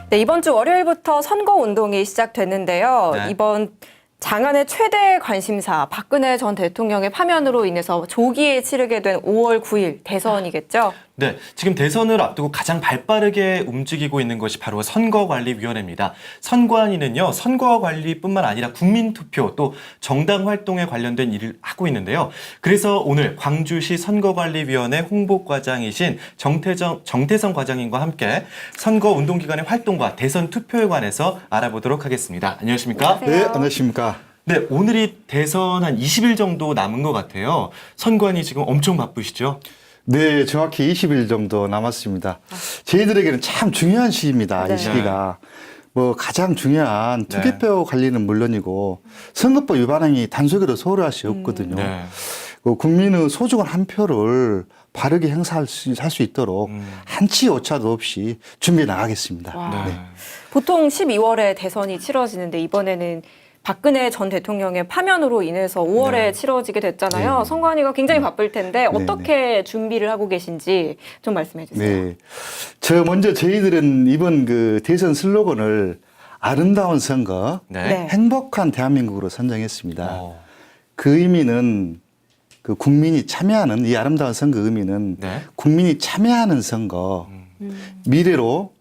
네, 이번 주 월요일부터 선거운동이 시작됐는데요. 네. 이번 장안의 최대 관심사, 박근혜 전 대통령의 파면으로 인해서 조기에 치르게 된 5월 9일 대선이겠죠? 네, 지금 대선을 앞두고 가장 발빠르게 움직이고 있는 것이 바로 선거관리위원회입니다. 선관위는요, 선거관리뿐만 아니라 국민투표 또 정당 활동에 관련된 일을 하고 있는데요. 그래서 오늘 광주시 선거관리위원회 홍보과장이신 정태성 과장님과 함께 선거운동 기간의 활동과 대선 투표에 관해서 알아보도록 하겠습니다. 안녕하십니까? 안녕하세요. 네, 안녕하십니까. 네, 오늘이 대선 한 20일 정도 남은 것 같아요. 선관위 지금 엄청 바쁘시죠? 네, 정확히 20일 정도 남았습니다. 저희들에게는 참 중요한 시기입니다. 네. 이 시기가. 뭐 가장 중요한 네. 투개표 관리는 물론이고 선거법 위반행위 단속에도 소홀할 수 없거든요. 네. 그 국민의 소중한 한 표를 바르게 행사할 수 있도록 한치 오차도 없이 준비해 나가겠습니다. 와. 네. 보통 12월에 대선이 치러지는데 이번에는 박근혜 전 대통령의 파면으로 인해서 5월에 네. 치러지게 됐잖아요. 네. 선관위가 굉장히 바쁠 텐데 네, 어떻게 준비를 하고 계신지 좀 말씀해 주세요. 네. 먼저 저희들은 이번 그 대선 슬로건을 아름다운 선거, 네. 행복한 대한민국으로 선정했습니다. 어, 그 의미는 그 국민이 참여하는 이 아름다운 선거 의미는 네. 국민이 참여하는 선거, 미래로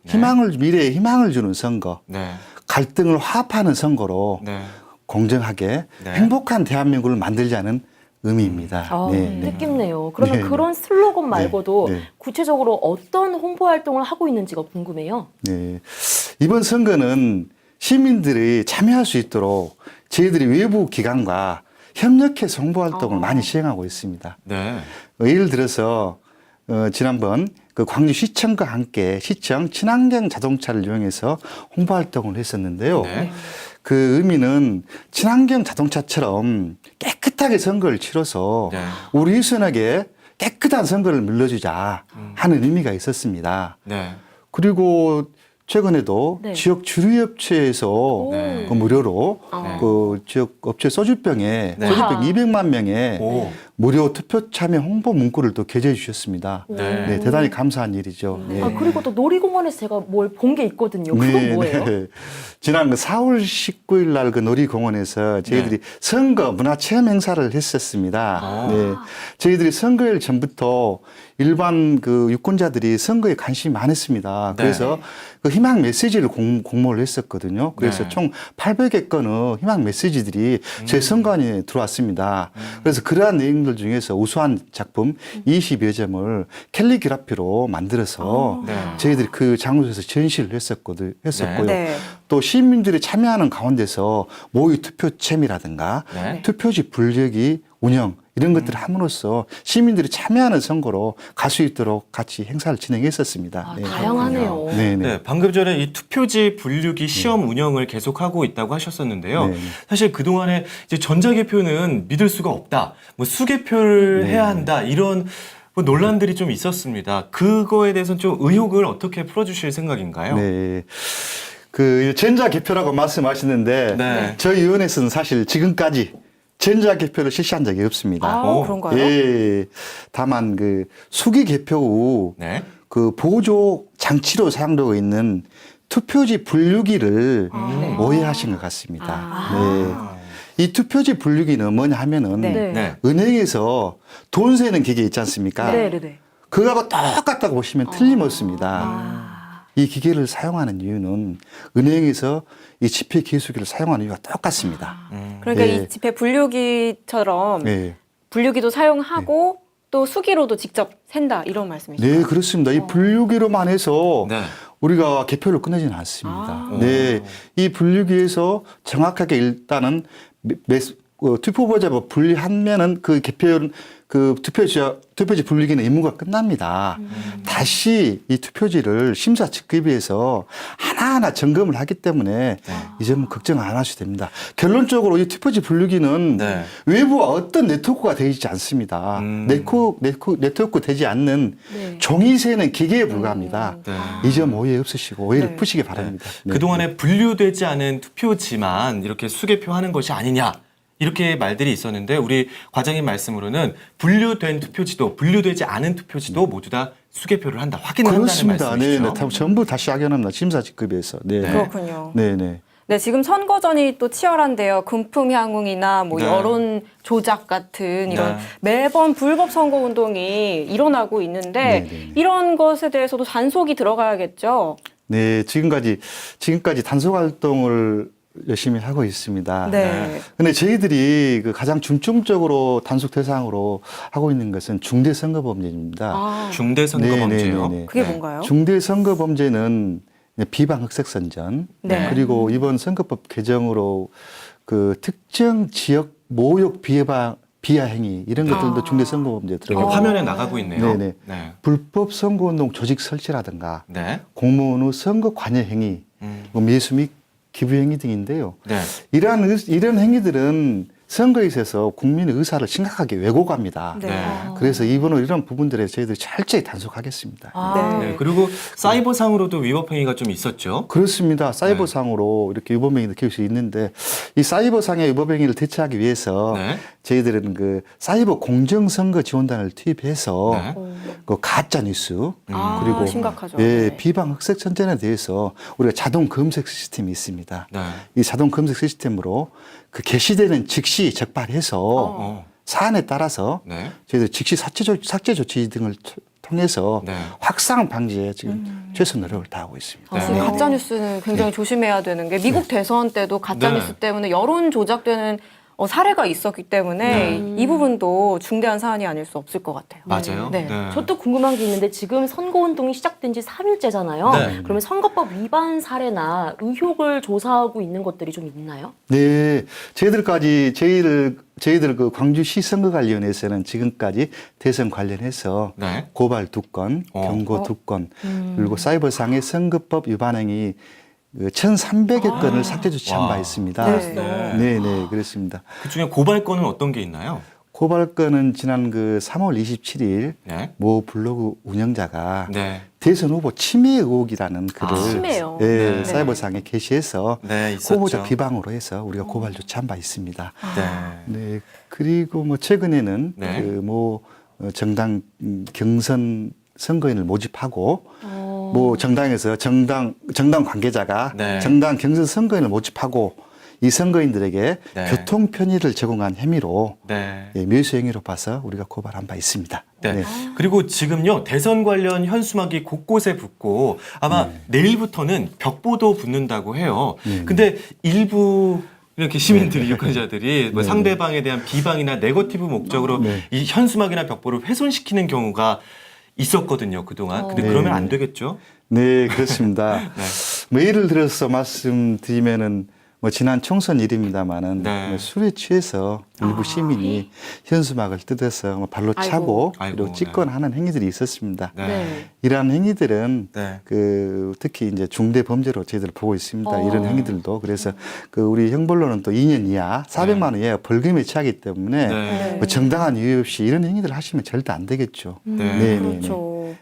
미래에 희망을 주는 선거, 네. 갈등을 화합하는 선거로 네. 공정하게 네. 행복한 대한민국을 만들자는 의미입니다. 아, 네, 네. 뜻깊네요. 그러면 네, 그런 슬로건 말고도 네, 네. 구체적으로 어떤 홍보 활동을 하고 있는지가 궁금해요. 네. 이번 선거는 시민들이 참여할 수 있도록 저희들이 외부 기관과 협력해서 홍보 활동을 많이 시행하고 있습니다. 네. 예를 들어서 지난번 그 광주시청과 함께 시청 친환경 자동차를 이용해서 홍보 활동을 했었는데요. 네. 그 의미는 친환경 자동차처럼 깨끗하게 선거를 치러서 네. 우리 유선에게 깨끗한 선거를 물려주자 하는 의미가 있었습니다. 네. 그리고 최근에도 네. 지역 주류업체에서 네. 그 무료로 네. 그 지역 업체 소주병에 네. 소주병 200만 명에 오. 무료 투표 참여 홍보 문구를 또 게재해 주셨습니다. 네. 네, 대단히 감사한 일이죠. 네. 아, 그리고 또 놀이공원에서 제가 뭘 본 게 있거든요. 그건 뭐예요? 네. 지난 그 4월 19일 날 그 놀이공원에서 저희들이 선거 문화체험 행사를 했었습니다. 아. 네. 저희들이 선거일 전부터 일반 그 유권자들이 선거에 관심이 많았습니다. 네. 그래서 그 희망 메시지를 공모를 했었거든요. 그래서 네. 총 800여 건의 희망 메시지들이 저희 선관위에 들어왔습니다. 그래서 그러한 내용들 중에서 우수한 작품 20여 점을 캘리그라피로 만들어서 네. 저희들이 그 장소에서 전시를 했었고요. 네. 또 시민들이 참여하는 가운데서 모의 투표챔이라든가 네. 투표지 분류기 운영 이런 것들을 함으로써 시민들이 참여하는 선거로 갈 수 있도록 같이 행사를 진행했었습니다. 아, 네. 다양하네요. 네, 네. 네, 방금 전에 이 투표지 분류기 시험 운영을 계속하고 있다고 하셨었는데요. 네. 사실 그동안에 이제 전자개표는 믿을 수가 없다. 뭐 수개표를 네. 해야 한다. 이런 뭐 논란들이 좀 있었습니다. 그거에 대해서는 좀 의혹을 어떻게 풀어주실 생각인가요? 네. 그 전자개표라고 말씀하시는데 네. 저희 위원회에서는 사실 지금까지 전자개표를 실시한 적이 없습니다. 아, 오. 그런가요? 예. 다만 그 수기개표 후 네. 그 보조 장치로 사용되고 있는 투표지 분류기를 네. 오해하신 것 같습니다. 아. 네. 이 투표지 분류기는 뭐냐 하면은 네. 네. 은행에서 돈 세는 기계 있지 않습니까? 네네네. 그거하고 똑같다고 보시면 틀림없습니다. 아. 이 기계를 사용하는 이유는 은행에서 이 지폐 기수기를 사용하는 이유가 똑같습니다. 그러니까 네. 이 집회 분류기처럼 네. 분류기도 사용하고 또 수기로도 직접 센다 이런 말씀이시죠? 네, 그렇습니다. 이 분류기로만 해서 네. 우리가 개표를 끝내지는 않습니다. 아. 네, 이 분류기에서 정확하게 일단은 투표보좌 분리하면은 그 개표는 그 투표지 분리기는 임무가 끝납니다. 다시 이 투표지를 심사 측급위에서 하나하나 점검을 하기 때문에 이 점은 걱정 안 하셔도 됩니다. 결론적으로 이 투표지 분리기는 네. 외부와 어떤 네트워크가 되지 않습니다. 네트워크 되지 않는 네. 종이 세는 기계에 불과합니다. 네. 이 점 오해 없으시고 오해를 네. 푸시기 바랍니다. 네. 그동안에 분류되지 않은 투표지만 이렇게 수개표하는 것이 아니냐. 이렇게 말들이 있었는데 우리 과장님 말씀으로는 분류된 투표지도 분류되지 않은 투표지도 모두 다 수개표를 한다, 확인을 그렇습니다. 한다는 말씀이시죠? 네, 전부 다시 확인합니다. 심사직급에서. 네. 네. 그렇군요. 네, 네. 네, 지금 선거전이 또 치열한데요. 금품향응이나 뭐 네. 여론 조작 같은 이런 네. 매번 불법 선거 운동이 일어나고 있는데 네, 네, 네. 이런 것에 대해서도 단속이 들어가야겠죠. 네, 지금까지 단속 활동을 열심히 하고 있습니다. 네. 근데 저희들이 그 가장 중점적으로 단속 대상으로 하고 있는 것은 중대선거범죄입니다. 아, 중대선거범죄요. 네, 네, 네. 그게 뭔가요? 중대선거범죄는 비방흑색선전, 네. 그리고 이번 선거법 개정으로 그 특정 지역 모욕 비하 행위 이런 것들도 아. 중대선거범죄에 이렇게 들어가고 화면에 나가고 있네요. 네네. 네. 불법 선거운동 조직 설치라든가 네. 공무원 후 선거 관여 행위, 뭐 매수 및 기부 행위 등인데요. 네. 이런 행위들은 선거에 있어서 국민의 의사를 심각하게 왜곡합니다. 네. 네. 그래서 이번에 이런 부분들에 저희들이 철저히 단속하겠습니다. 아. 네. 네. 그리고 사이버상으로도 위법 행위가 좀 있었죠. 그렇습니다. 사이버상으로 이렇게 위법행위도 계속 있는데 이 사이버상의 위법행위를 대처하기 위해서 네. 저희들은 그 사이버 공정선거 지원단을 투입해서 네. 그 가짜 뉴스 아, 그리고 심각하죠. 예, 네. 비방 흑색 선전에 대해서 우리가 자동 검색 시스템이 있습니다. 네. 이 자동 검색 시스템으로 그 게시되는 즉시 적발해서 어. 사안에 따라서 네. 저희들 즉시 삭제 조치 등을 통해서 네. 확산 방지에 지금 최선 노력을 다하고 있습니다. 네. 지금 가짜 뉴스는 굉장히 조심해야 되는 게 미국 대선 때도 가짜 네. 뉴스 때문에 여론 조작되는 사례가 있었기 때문에 네. 이 부분도 중대한 사안이 아닐 수 없을 것 같아요. 맞아요. 네. 저 또 궁금한 게 있는데 지금 선거운동이 시작된 지 3일째잖아요. 네. 그러면 선거법 위반 사례나 의혹을 조사하고 있는 것들이 좀 있나요? 네, 저희들 그 광주시 선거관리위원회에서는 지금까지 대선 관련해서 네. 고발 2건, 경고 2건, 그리고 사이버상의 선거법 위반 행위 1,300여 건을 삭제 조치한 와. 바 있습니다. 네. 네, 네, 그렇습니다. 그 중에 고발건은 어떤 게 있나요? 고발건은 지난 그 3월 27일 네. 모 블로그 운영자가 네. 대선 후보 침해 의혹이라는 글을 침해요? 예, 네. 사이버상에 게시해서 네, 있었죠. 후보자 비방으로 해서 우리가 고발 조치한 바 있습니다. 네. 네, 그리고 뭐 최근에는 네. 그 뭐 정당 경선 선거인을 모집하고 뭐 정당에서 정당 관계자가 네. 정당 경선 선거인을 모집하고 이 선거인들에게 네. 교통 편의를 제공한 혐의로 네. 예, 묘수 행위로 봐서 우리가 고발한 바 있습니다. 네. 그리고 지금요, 대선 관련 현수막이 곳곳에 붙고 아마 내일부터는 벽보도 붙는다고 해요. 근데 일부 이렇게 시민들이, 유권자들이 뭐 상대방에 대한 비방이나 네거티브 목적으로 네. 이 현수막이나 벽보를 훼손시키는 경우가 있었거든요, 그동안. 근데 네. 그러면 안 되겠죠? 네, 그렇습니다. 네. 뭐 예를 들어서 말씀드리면은 뭐 지난 총선 일입니다만은 네. 뭐 술에 취해서 일부 시민이 현수막을 뜯어서 뭐 발로 아이고. 차고 아이고, 그리고 찍거나 하는 행위들이 있었습니다. 네. 이러한 행위들은 네. 그 특히 이제 중대 범죄로 저희들 보고 있습니다. 어. 이런 행위들도 그래서 그 우리 형벌로는 또 2년 이하 400만 원 이하 벌금에 처하기 때문에 네. 뭐 정당한 이유 없이 이런 행위들을 하시면 절대 안 되겠죠. 네. 네, 네, 네. 그렇죠.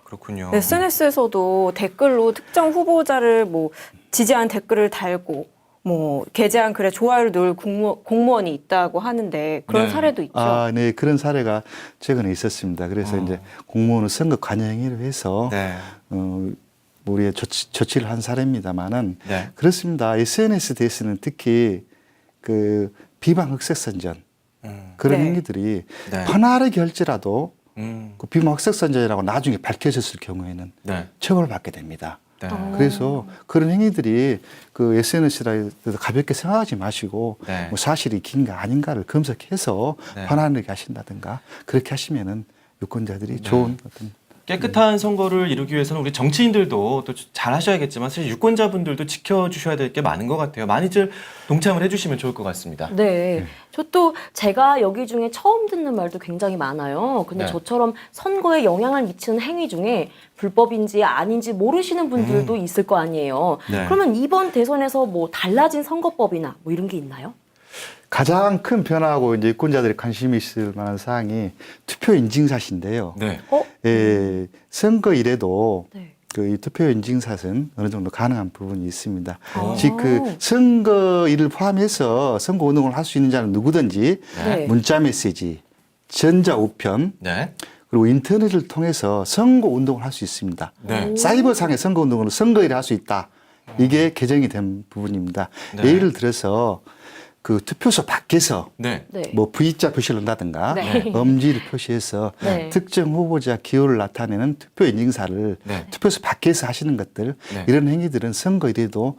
그렇군요. SNS에서도 댓글로 특정 후보자를 뭐 지지한 댓글을 달고 뭐 게재한 글에 좋아요를 누를 공무원이 있다고 하는데 그런 네. 사례도 있죠. 아, 네, 그런 사례가 최근에 있었습니다. 그래서 이제 공무원은 선거 관여 행위를 해서 네. 우리의 조치를 한 사례입니다만은 네. 그렇습니다. SNS 대해서는 특히 그 비방 흑색 선전 그런 네. 행위들이 네. 퍼나르게 할지라도 그 비방 흑색 선전이라고 나중에 밝혀졌을 경우에는 네. 처벌받게 됩니다. 네. 그래서 그런 행위들이 그 SNS라 가볍게 생각하지 마시고 네. 뭐 사실이 긴가 아닌가를 검색해서 네. 편안하게 하신다든가 그렇게 하시면은 유권자들이 좋은 어떤 깨끗한 선거를 이루기 위해서는 우리 정치인들도 또 잘 하셔야겠지만 사실 유권자분들도 지켜주셔야 될 게 많은 것 같아요. 많이들 동참을 해주시면 좋을 것 같습니다. 네. 저 또 제가 여기 중에 처음 듣는 말도 굉장히 많아요. 근데 네. 저처럼 선거에 영향을 미치는 행위 중에 불법인지 아닌지 모르시는 분들도 있을 거 아니에요. 네. 그러면 이번 대선에서 뭐 달라진 선거법이나 뭐 이런 게 있나요? 가장 큰 변화하고 이제 유권자들이 관심이 있을 만한 사항이 투표 인증샷인데요. 네. 선거 일에도 네. 이 투표 인증샷은 어느 정도 가능한 부분이 있습니다. 오. 즉 그 선거일을 포함해서 선거 운동을 할 수 있는 자는 누구든지 네. 문자 메시지, 전자 우편, 네. 그리고 인터넷을 통해서 선거 운동을 할 수 있습니다. 네. 사이버상의 선거 운동으로 선거일을 할 수 있다. 이게 개정이 된 부분입니다. 네. 예를 들어서 그 투표소 밖에서 네. 네. 뭐 V자 표시를 한다든가 네. 엄지를 표시해서 네. 특정 후보자 기호를 나타내는 투표 인증사를 네. 투표소 밖에서 하시는 것들 네. 이런 행위들은 선거일에도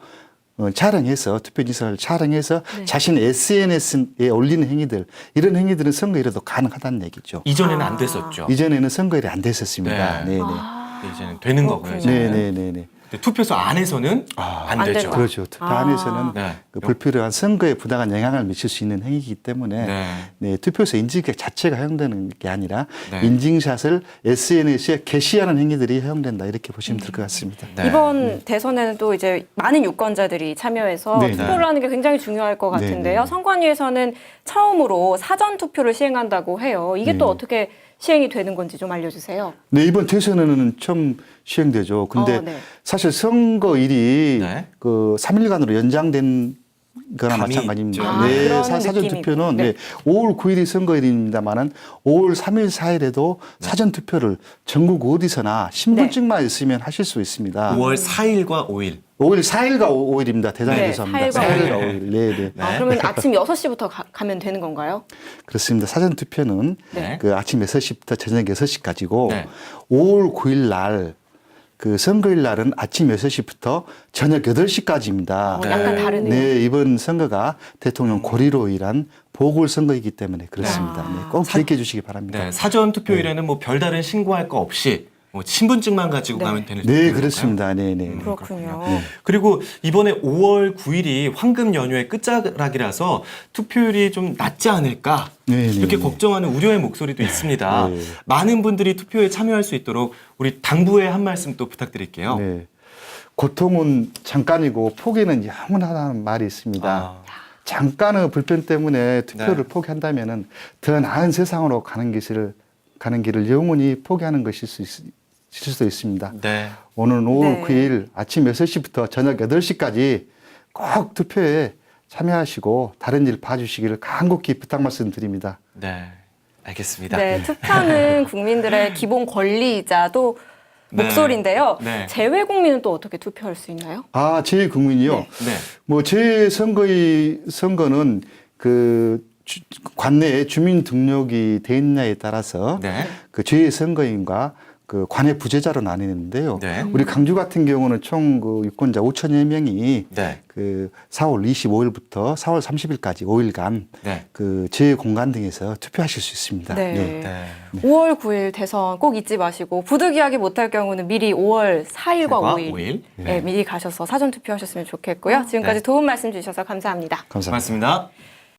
촬영해서 투표 인증사를 촬영해서 자신의 SNS에 올리는 행위들 이런 행위들은 선거일에도 가능하다는 얘기죠. 이전에는 안 됐었죠. 이전에는 선거일이 안 됐었습니다. 네. 네, 네. 이제는 되는 거고요. 그렇군요. 이제는. 네, 네, 네, 네. 근데 투표소 안에서는 안 안 되죠. 된다. 그렇죠. 투표 안에서는 네. 그 불필요한 선거에 부당한 영향을 미칠 수 있는 행위이기 때문에 네. 네, 투표소 인증샷 자체가 허용되는 게 아니라 네. 인증샷을 SNS에 게시하는 행위들이 허용된다 이렇게 보시면 될 것 같습니다. 네. 이번 대선에는 또 이제 많은 유권자들이 참여해서 네, 투표를 네. 하는 게 굉장히 중요할 것 네, 같은데요. 네. 선관위에서는 처음으로 사전 투표를 시행한다고 해요. 이게 또 네. 어떻게 시행이 되는 건지 좀 알려주세요. 네, 이번 대선에는 처음 시행되죠. 근데 네. 사실 선거일이 네. 그 3일간으로 연장된 거나 감이 마찬가지입니다. 있죠. 아, 그런 사전 느낌이고. 투표는 네. 네. 5월 9일이 선거일입니다만은 5월 3일, 4일에도 사전 투표를 전국 어디서나 신분증만 있으면 하실 수 있습니다. 5월 4일과 5일. 5일, 4일과 5일입니다. 대단히 네, 죄송합니다. 4일과 4일과 5일. 5일. 네, 네. 네. 그러면 아침 6시부터 가면 되는 건가요? 그렇습니다. 사전 투표는 네. 그 아침 6시부터 저녁 6시까지고 네. 5월 9일 날 그 선거일 날은 아침 6시부터 저녁 8시까지입니다. 약간 다르네요. 네, 이번 선거가 대통령 고리로 일한 보궐선거이기 때문에 그렇습니다. 아. 네, 꼭 기억해 주시기 바랍니다. 네. 사전 투표일에는 뭐 별다른 신고할 거 없이 뭐 신분증만 가지고 가면 되는 네, 건가요? 그렇습니다. 네, 네. 그렇군요. 그리고 이번에 5월 9일이 황금 연휴의 끝자락이라서 투표율이 좀 낮지 않을까 네, 네, 이렇게 네. 걱정하는 우려의 목소리도 있습니다. 네. 많은 분들이 투표에 참여할 수 있도록 우리 당부의 한 말씀 또 부탁드릴게요. 네. 고통은 잠깐이고 포기는 영원하다는 말이 있습니다. 아, 잠깐의 불편 때문에 투표를 네. 포기한다면은 더 나은 세상으로 가는 길을 영원히 포기하는 것일 수도 있습니다. 네. 오늘 5월 네. 9일 아침 6시부터 저녁 8시까지 꼭 투표에 참여하시고 다른 일 봐주시기를 간곡히 부탁 말씀드립니다. 네. 알겠습니다. 네, 투표는 국민들의 기본 권리이자 또 네. 목소리인데요. 네. 재외 국민은 또 어떻게 투표할 수 있나요? 아, 제 국민이요. 네. 네. 뭐 제 선거는 그 관내에 주민 등록이 돼 있냐에 따라서 네. 그 제 선거인과 그 관내 부재자로 나뉘는데요. 네. 우리 강주 같은 경우는 총 그 유권자 5천여 명이 네. 그 4월 25일부터 4월 30일까지 5일간 네. 그 제 공간 등에서 투표하실 수 있습니다. 네. 네. 5월 9일 대선 꼭 잊지 마시고 부득이하게 못할 경우는 미리 5월 4일과 5일, 5일. 네, 미리 가셔서 사전 투표하셨으면 좋겠고요. 지금까지 네. 도움 말씀 주셔서 감사합니다. 감사합니다. 고맙습니다.